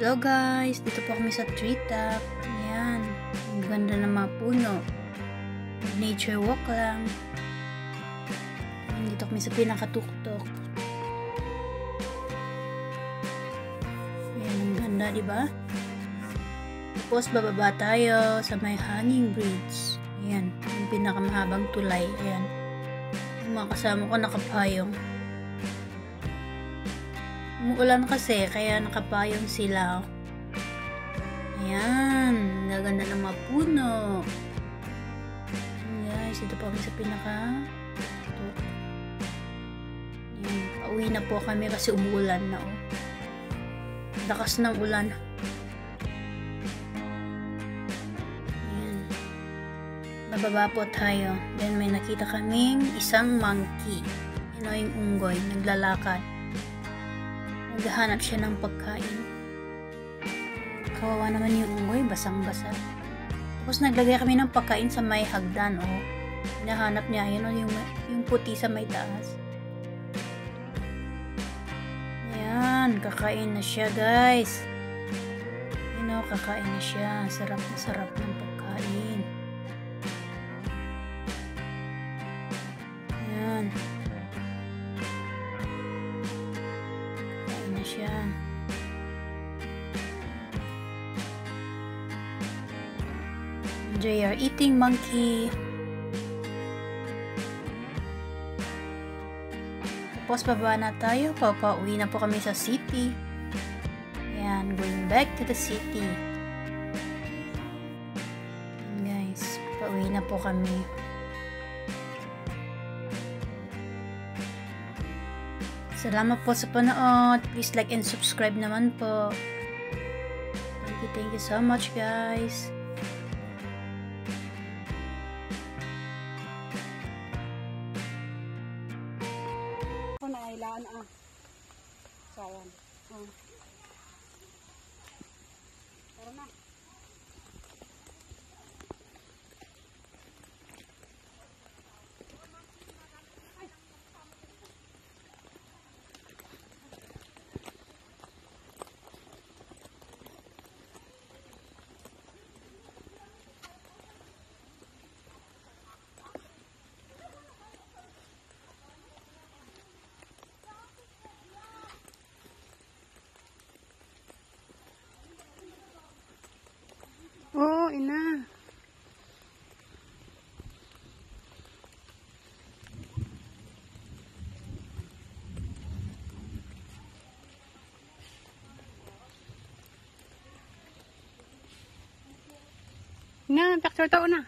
Hello guys, dito po kami sa tree top. Ayan, ang ganda ng mga puno. Nature walk lang. Ayan, dito kami sa pinakatuktok. Ayan, ang ganda, diba? Tapos bababa tayo sa may hanging bridge. Ayan, yung pinakamahabang tulay. Ayan, yung mga kasama ko nakapayong. Umuulan kasi, kaya nakapayong sila. Ayan, gaganda ng mga puno. Ayan guys, ito po kami sa pinaka. Ayan, pauwi na po kami kasi umuulan na. Oh. Lakas ng ulan. Ayan. Bababa po tayo. Then may nakita kaming isang monkey. Yun o, yung unggoy, naglalakad. Naghahanap siya ng pagkain. Kawawa naman yung unggoy, basang-basa. Tapos naglagay kami ng pagkain sa may hagdan, oh. Hinahanap niya, yun, oh, yung puti sa may taas. Ayan, kakain na siya, guys. Yun, oh, kakain na siya. Sarap na sarap ng pagkain. Ayan. Siya. They are eating monkey. Tapos baba na tayo. Pauwi na po kami sa city. Ayan, going back to the city. Ayan guys, pauwi na po kami. Salamat po sa panood. Please like and subscribe naman po. Thank you so much guys. Ako na ilaan sayang. Tara na. Oh, ina. Nga, picture tao na.